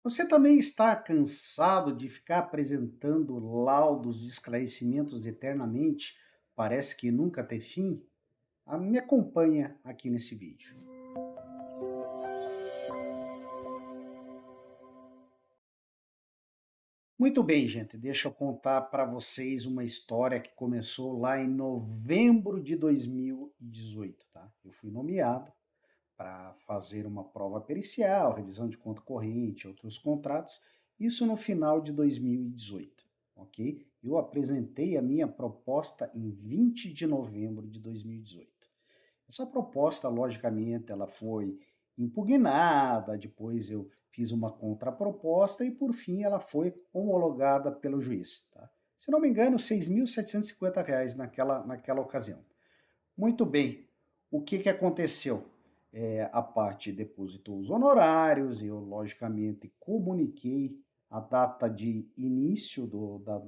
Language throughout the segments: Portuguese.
Você também está cansado de ficar apresentando laudos de esclarecimentos eternamente? Parece que nunca tem fim? Me acompanha aqui nesse vídeo. Muito bem, gente, deixa eu contar para vocês uma história que começou lá em novembro de 2018, tá? Eu fui nomeado para fazer uma prova pericial, revisão de conta corrente, outros contratos, isso no final de 2018, ok? Eu apresentei a minha proposta em 20 de novembro de 2018. Essa proposta, logicamente, ela foi impugnada, depois eu fiz uma contraproposta e, por fim, ela foi homologada pelo juiz. Tá? Se não me engano, R$ 6.750 naquela ocasião. Muito bem, o que aconteceu? A parte depositou os honorários, eu logicamente comuniquei a data de início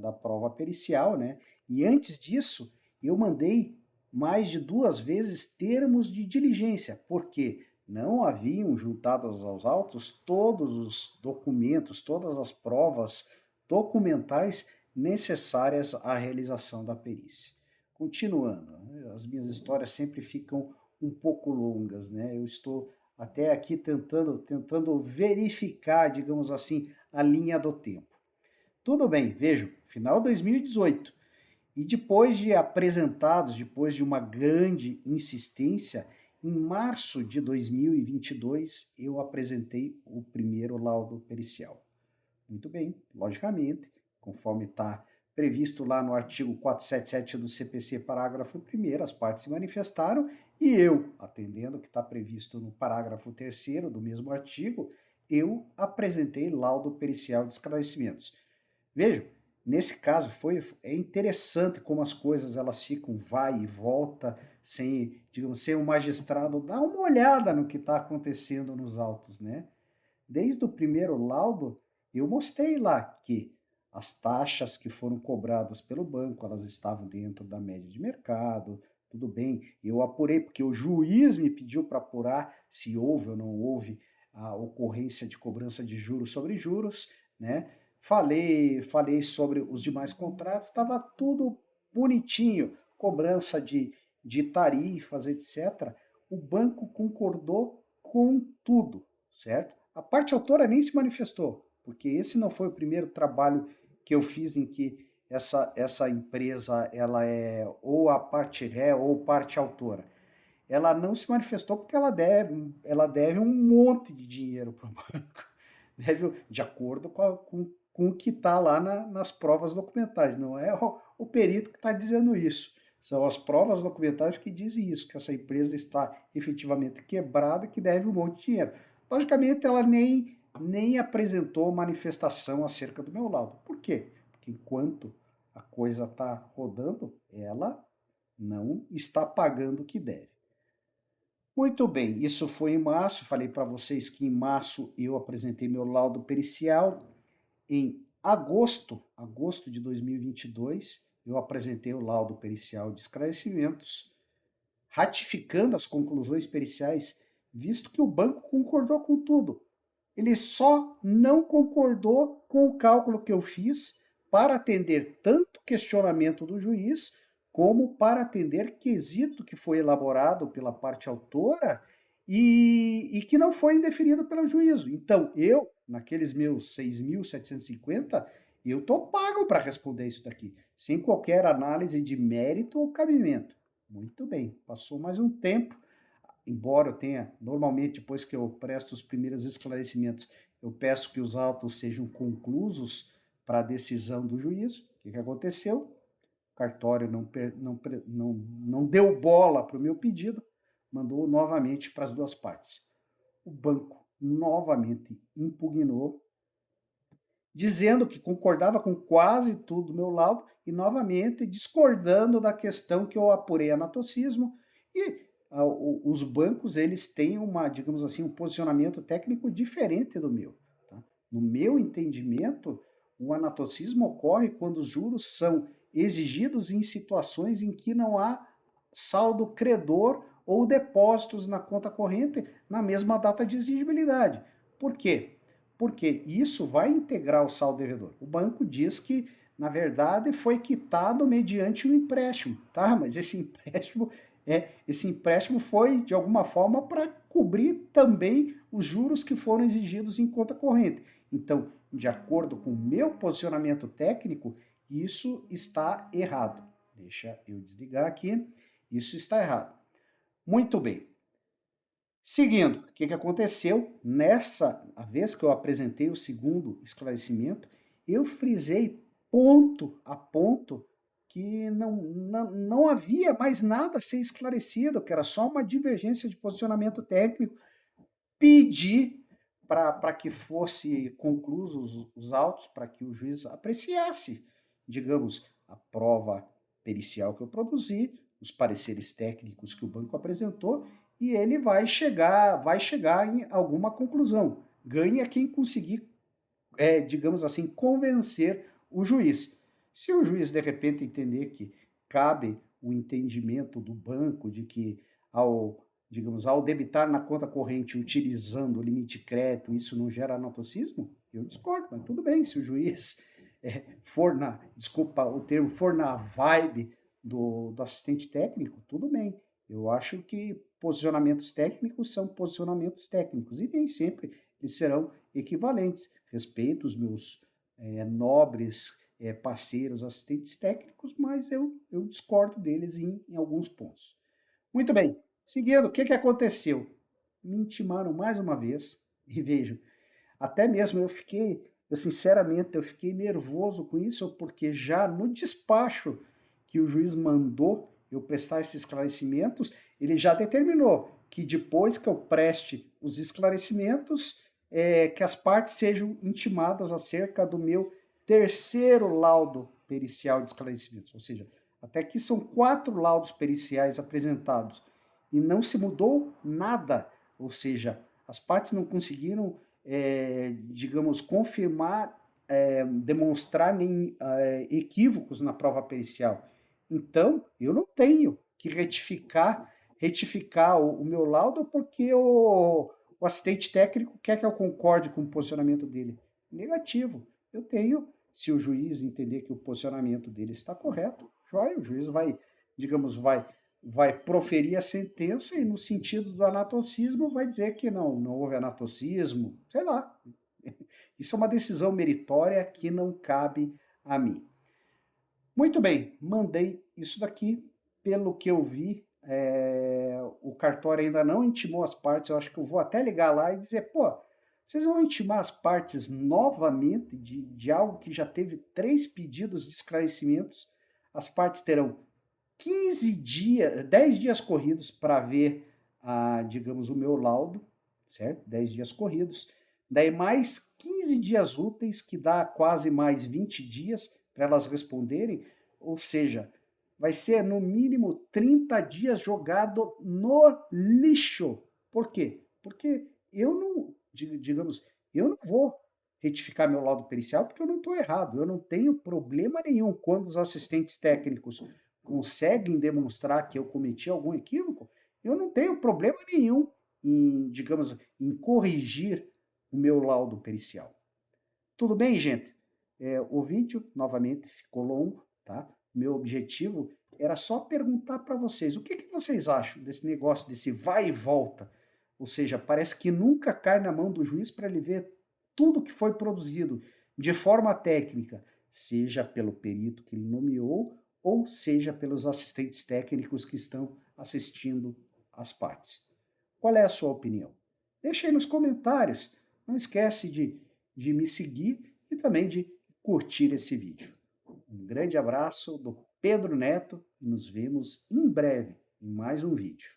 da prova pericial, né? E antes disso, eu mandei mais de 2 vezes termos de diligência, porque não haviam juntados aos autos todos os documentos, todas as provas documentais necessárias à realização da perícia. Continuando, né, as minhas histórias sempre ficam um pouco longas, né? Eu estou até aqui tentando verificar, digamos assim, a linha do tempo. Tudo bem, vejam, final 2018. E depois de apresentados, depois de uma grande insistência, em março de 2022 eu apresentei o primeiro laudo pericial. Muito bem, logicamente, conforme está previsto lá no artigo 477 do CPC, parágrafo 1º, as partes se manifestaram e eu, atendendo o que está previsto no parágrafo 3º do mesmo artigo, eu apresentei laudo pericial de esclarecimentos. Vejam, nesse caso é interessante como as coisas elas ficam vai e volta, sem, digamos, sem o magistrado dar uma olhada no que está acontecendo nos autos, né? Desde o primeiro laudo, eu mostrei lá que as taxas que foram cobradas pelo banco, elas estavam dentro da média de mercado, tudo bem. Eu apurei, porque o juiz me pediu para apurar se houve ou não houve a ocorrência de cobrança de juros sobre juros, né? Falei sobre os demais contratos, estava tudo bonitinho, cobrança de tarifas, etc. O banco concordou com tudo, certo? A parte autora nem se manifestou, porque esse não foi o primeiro trabalho que eu fiz em que essa empresa ela é ou a parte ré ou parte autora. Ela não se manifestou porque ela deve um monte de dinheiro para o banco. Deve, de acordo com o que está lá nas provas documentais. Não é o perito que está dizendo isso. São as provas documentais que dizem isso, que essa empresa está efetivamente quebrada e que deve um monte de dinheiro. Logicamente, ela nem apresentou manifestação acerca do meu laudo. Por quê? Porque enquanto a coisa está rodando, ela não está pagando o que deve. Muito bem, isso foi em março. Falei para vocês que em março eu apresentei meu laudo pericial. Em agosto de 2022, eu apresentei o laudo pericial de esclarecimentos, ratificando as conclusões periciais, visto que o banco concordou com tudo. Ele só não concordou com o cálculo que eu fiz para atender tanto questionamento do juiz, como para atender quesito que foi elaborado pela parte autora e que não foi indeferido pelo juízo. Então, eu, naqueles meus 6.750, eu estou pago para responder isso daqui, sem qualquer análise de mérito ou cabimento. Muito bem, passou mais um tempo, embora eu tenha, normalmente, depois que eu presto os primeiros esclarecimentos, eu peço que os autos sejam conclusos para a decisão do juízo. O que aconteceu? O cartório não deu bola para o meu pedido, mandou novamente para as duas partes. O banco novamente impugnou, dizendo que concordava com quase tudo do meu laudo e novamente discordando da questão que eu apurei anatocismo e os bancos eles têm uma, digamos assim, um posicionamento técnico diferente do meu. Tá? No meu entendimento, o anatocismo ocorre quando os juros são exigidos em situações em que não há saldo credor ou depósitos na conta corrente na mesma data de exigibilidade. Por quê? Porque isso vai integrar o saldo devedor. O banco diz que, na verdade, foi quitado mediante um empréstimo, tá? Mas esse empréstimo foi, de alguma forma, para cobrir também os juros que foram exigidos em conta corrente. Então, de acordo com o meu posicionamento técnico, isso está errado. Deixa eu desligar aqui. Isso está errado. Muito bem. Seguindo, o que aconteceu? A vez que eu apresentei o segundo esclarecimento, eu frisei ponto a ponto que não havia mais nada a ser esclarecido, que era só uma divergência de posicionamento técnico. Pedi para que fosse concluídos os autos, para que o juiz apreciasse, digamos, a prova pericial que eu produzi, os pareceres técnicos que o banco apresentou, e ele vai chegar em alguma conclusão. Ganha quem conseguir, digamos assim, convencer o juiz. Se o juiz de repente entender que cabe o entendimento do banco de que ao debitar na conta corrente utilizando o limite de crédito, isso não gera anatocismo, eu discordo, mas tudo bem, se o juiz desculpa o termo, for na vibe do assistente técnico, tudo bem. Eu acho que posicionamentos técnicos são posicionamentos técnicos e nem sempre eles serão equivalentes. Respeito os meus nobres parceiros assistentes técnicos, mas eu discordo deles em alguns pontos. Muito bem, seguindo, o que aconteceu? Me intimaram mais uma vez, e vejo, até mesmo eu sinceramente, eu fiquei nervoso com isso, porque já no despacho que o juiz mandou eu prestar esses esclarecimentos, ele já determinou que depois que eu preste os esclarecimentos, que as partes sejam intimadas acerca do meu terceiro laudo pericial de esclarecimentos. Ou seja, até aqui são 4 laudos periciais apresentados e não se mudou nada. Ou seja, as partes não conseguiram, digamos, confirmar, demonstrar nem equívocos na prova pericial. Então, eu não tenho que retificar o meu laudo porque o assistente técnico quer que eu concorde com o posicionamento dele. Negativo. Eu tenho, se o juiz entender que o posicionamento dele está correto, joia, o juiz digamos, vai proferir a sentença e no sentido do anatocismo vai dizer que não houve anatocismo, sei lá. Isso é uma decisão meritória que não cabe a mim. Muito bem, mandei isso daqui. Pelo que eu vi, o cartório ainda não intimou as partes. Eu acho que eu vou até ligar lá e dizer, pô, vocês vão intimar as partes novamente de algo que já teve 3 pedidos de esclarecimentos. As partes terão 15 dias, 10 dias corridos para ver, digamos, o meu laudo, certo? 10 dias corridos. Daí mais 15 dias úteis, que dá quase mais 20 dias para elas responderem. Ou seja, vai ser no mínimo 30 dias jogado no lixo. Por quê? Porque eu não, digamos, eu não vou retificar meu laudo pericial porque eu não estou errado. Eu não tenho problema nenhum quando os assistentes técnicos conseguem demonstrar que eu cometi algum equívoco. Eu não tenho problema nenhum em, digamos, em corrigir o meu laudo pericial. Tudo bem, gente? O vídeo, novamente, ficou longo, tá? Meu objetivo era só perguntar para vocês, o que vocês acham desse negócio, desse vai e volta? Ou seja, parece que nunca cai na mão do juiz para ele ver tudo que foi produzido de forma técnica, seja pelo perito que ele nomeou, ou seja pelos assistentes técnicos que estão assistindo as partes. Qual é a sua opinião? Deixe aí nos comentários. Não esquece de me seguir e também de curtir esse vídeo. Um grande abraço do Pedro Neto e nos vemos em breve em mais um vídeo.